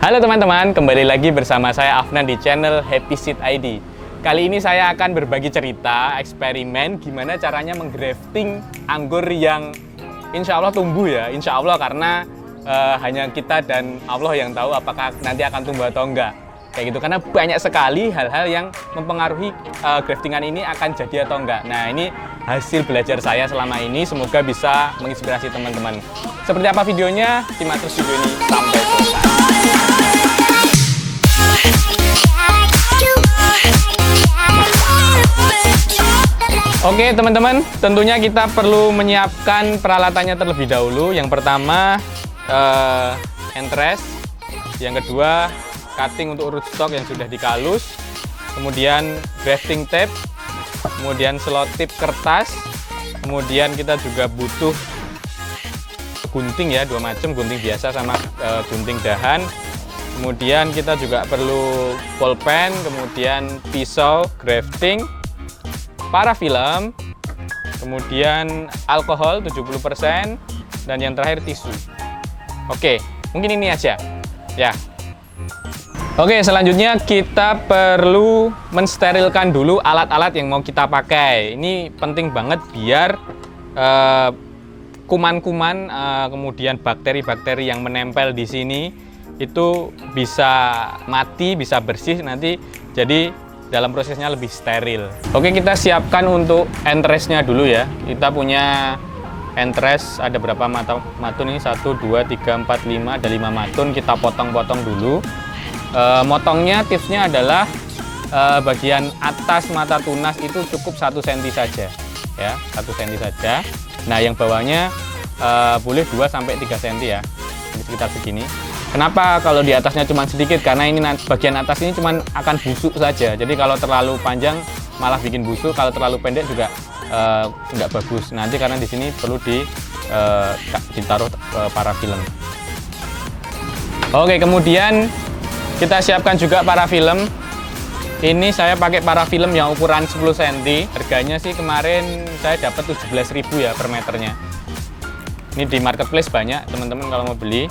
Halo teman-teman, kembali lagi bersama saya Afnan di channel Happy Seed ID. Kali ini saya akan berbagi cerita, eksperimen gimana caranya menggrafting anggur yang insya Allah tumbuh ya. Insya Allah karena hanya kita dan Allah yang tahu apakah nanti akan tumbuh atau enggak. Kayak gitu, karena banyak sekali hal-hal yang mempengaruhi graftingan ini akan jadi atau enggak. Nah, ini hasil belajar saya selama ini, semoga bisa menginspirasi teman-teman. Seperti apa videonya? Simak terus video ini sampai selesai. Oke teman-teman, tentunya kita perlu menyiapkan peralatannya terlebih dahulu. Yang pertama entres, yang kedua cutting untuk rootstock yang sudah dikalus, kemudian grafting tape, kemudian selotip kertas, kemudian kita juga butuh gunting ya, dua macam, gunting biasa sama gunting dahan. Kemudian kita juga perlu pulpen, kemudian pisau grafting, parafilm, kemudian alkohol 70%, dan yang terakhir tisu. Oke, mungkin ini aja ya. Oke, selanjutnya kita perlu mensterilkan dulu alat-alat yang mau kita pakai. Ini penting banget biar kuman-kuman, kemudian bakteri-bakteri yang menempel di sini itu bisa mati, bisa bersih nanti, jadi dalam prosesnya lebih steril. Oke, kita siapkan untuk entresnya dulu ya. Kita punya entres ada berapa matun ini? 1, 2, 3, 4, 5, ada 5 matun. Kita potong-potong dulu. Motongnya tipsnya adalah bagian atas mata tunas itu cukup 1 cm saja ya, 1 cm saja. Nah, yang bawahnya boleh 2-3 cm ya, sekitar segini. Kenapa kalau di atasnya cuma sedikit? Karena ini bagian atas ini cuma akan busuk saja. Jadi kalau terlalu panjang malah bikin busuk, kalau terlalu pendek juga nggak bagus. Nanti karena di sini perlu ditaruh parafilm. Oke, kemudian kita siapkan juga parafilm. Ini saya pakai parafilm yang ukuran 10 cm. Harganya sih kemarin saya dapat 17.000 ya per meternya. Ini di marketplace banyak teman-teman kalau mau beli,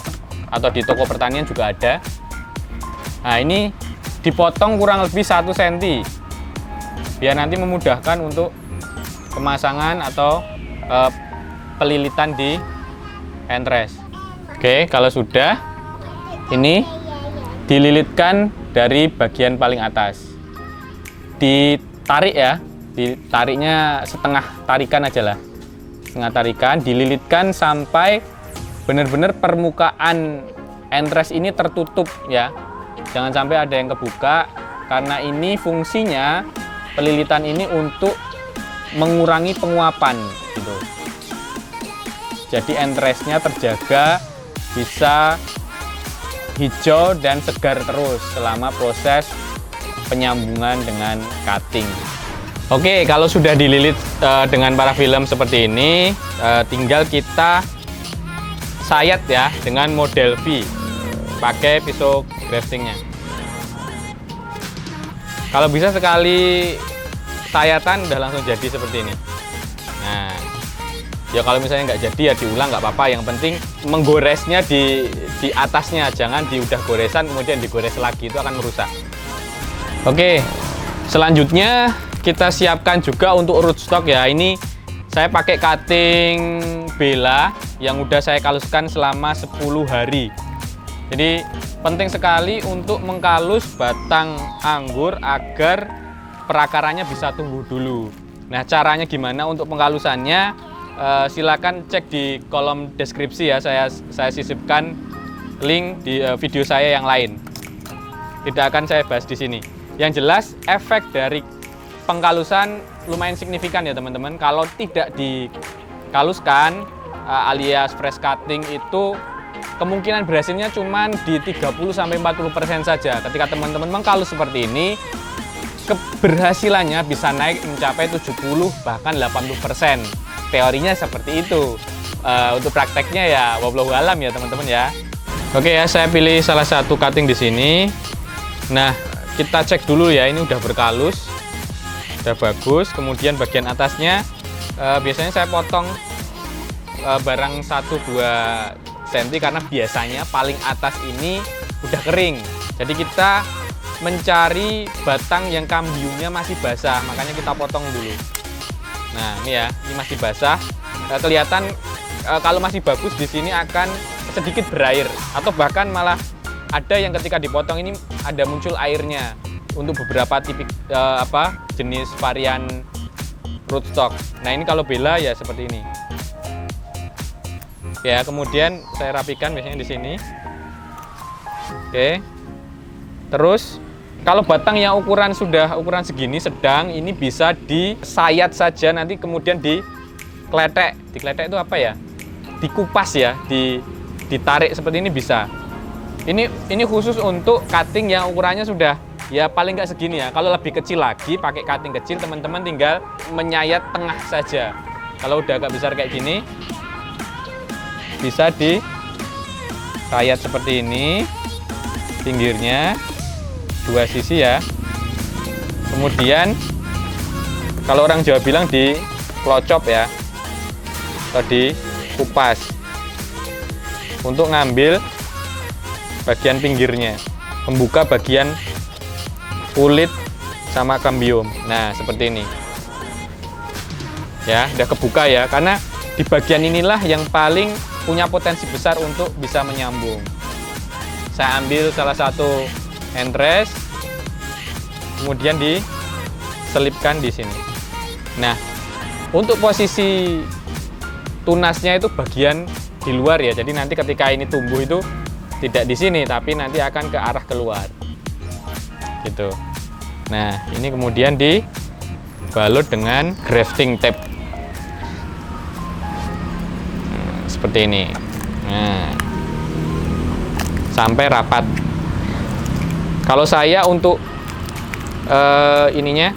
atau di toko pertanian juga ada. Nah, ini dipotong kurang lebih 1 cm biar nanti memudahkan untuk pemasangan atau pelilitan di entres. Oke, kalau sudah, ini dililitkan dari bagian paling atas. Ditarik ya, ditariknya setengah tarikan aja lah, setengah tarikan, dililitkan sampai benar-benar permukaan entres ini tertutup ya, jangan sampai ada yang kebuka, karena ini fungsinya pelilitan ini untuk mengurangi penguapan gitu. Jadi entresnya terjaga, bisa hijau dan segar terus selama proses penyambungan dengan cutting. Oke, kalau sudah dililit dengan parafilm seperti ini, tinggal kita sayat ya dengan model V, pakai pisau graftingnya. Kalau bisa sekali sayatan udah langsung jadi seperti ini. Nah, ya kalau misalnya nggak jadi ya diulang, nggak apa-apa. Yang penting menggoresnya di atasnya, jangan di udah goresan kemudian digores lagi, itu akan merusak. Oke, selanjutnya kita siapkan juga untuk rootstock ya. Ini saya pakai cutting Bella yang udah saya kaluskan selama 10 hari. Jadi penting sekali untuk mengkalus batang anggur agar perakarannya bisa tumbuh dulu. Nah, caranya gimana untuk pengkalusannya? Silakan cek di kolom deskripsi ya, saya sisipkan link di video saya yang lain. Tidak akan saya bahas di sini. Yang jelas efek dari pengkalusan lumayan signifikan ya teman-teman. Kalau tidak dikaluskan alias fresh cutting itu kemungkinan berhasilnya cuma di 30-40% saja. Ketika teman-teman mengkalus seperti ini, keberhasilannya bisa naik mencapai 70 bahkan 80%. Teorinya seperti itu. Untuk prakteknya ya wallahu alam ya teman-teman ya. Oke ya, saya pilih salah satu cutting di sini. Nah, kita cek dulu ya, ini udah berkalus, udah bagus. Kemudian bagian atasnya biasanya saya potong barang 1-2 cm karena biasanya paling atas ini udah kering. Jadi kita mencari batang yang kambiumnya masih basah, makanya kita potong dulu. Nah, ini ya, ini masih basah. Kelihatan kalau masih bagus di sini akan sedikit berair, atau bahkan malah ada yang ketika dipotong ini ada muncul airnya untuk beberapa tipik jenis varian rootstock. Nah, ini kalau Bella ya seperti ini. Ya, kemudian saya rapikan biasanya di sini. Oke. Terus kalau batang yang ukuran segini sedang, ini bisa disayat saja, nanti kemudian dikletek. Dikletek itu apa ya? Dikupas ya, ditarik seperti ini bisa. Ini khusus untuk cutting yang ukurannya sudah ya paling nggak segini ya. Kalau lebih kecil lagi, pakai cutting kecil, teman-teman tinggal menyayat tengah saja. Kalau udah agak besar kayak gini, bisa disayat seperti ini, pinggirnya. Dua sisi ya. Kemudian kalau orang Jawa bilang dipelocop ya, atau dikupas untuk ngambil bagian pinggirnya, membuka bagian kulit sama kambium. Nah, seperti ini ya, udah kebuka ya, karena di bagian inilah yang paling punya potensi besar untuk bisa menyambung. Saya ambil salah satu entres, kemudian diselipkan di sini. Nah, untuk posisi tunasnya itu bagian di luar ya. Jadi nanti ketika ini tumbuh itu tidak di sini, tapi nanti akan ke arah keluar. Gitu. Nah, ini kemudian dibalut dengan grafting tape. Seperti ini. Nah, sampai rapat. Kalau saya untuk ininya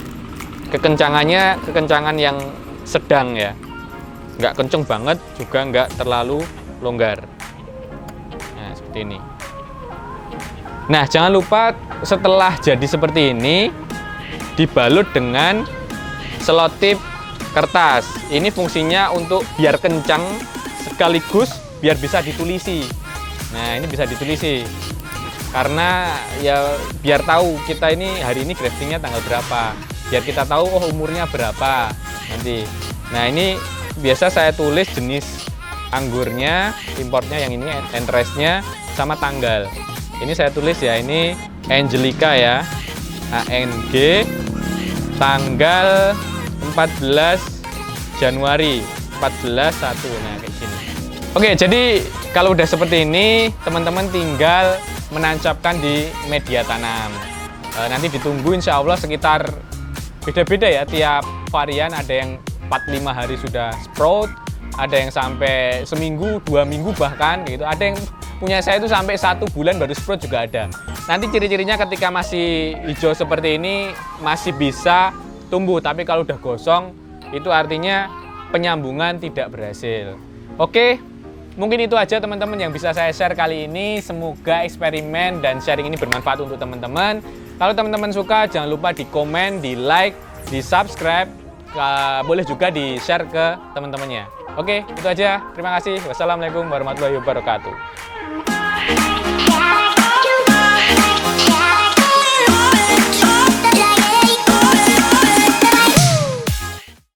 kekencangan yang sedang ya, nggak kenceng banget juga nggak terlalu longgar. Nah, seperti ini. Nah, jangan lupa setelah jadi seperti ini dibalut dengan selotip kertas. Ini fungsinya untuk biar kencang sekaligus biar bisa ditulisi. Nah, ini bisa ditulisi. Karena ya biar tahu kita ini hari ini graftingnya tanggal berapa, biar kita tahu oh umurnya berapa nanti. Nah, ini biasa saya tulis jenis anggurnya, importnya yang ini, entresnya sama tanggal. Ini saya tulis ya, ini Angelica ya, ANG, tanggal 14 Januari 14/1. Nah, kayak gini. Oke, jadi kalau udah seperti ini, teman-teman tinggal menancapkan di media tanam. Nanti ditunggu insya Allah sekitar beda-beda ya, tiap varian ada yang 4-5 hari sudah sprout, ada yang sampai seminggu, 2 minggu bahkan gitu. Ada yang punya saya itu sampai 1 bulan baru sprout juga ada. Nanti ciri-cirinya ketika masih hijau seperti ini masih bisa tumbuh, tapi kalau udah gosong itu artinya penyambungan tidak berhasil. Oke. Mungkin itu aja teman-teman yang bisa saya share kali ini. Semoga eksperimen dan sharing ini bermanfaat untuk teman-teman. Kalau teman-teman suka, jangan lupa di komen, di like, di subscribe. Boleh juga di share ke teman-temannya. Oke, itu aja. Terima kasih. Wassalamualaikum warahmatullahi wabarakatuh.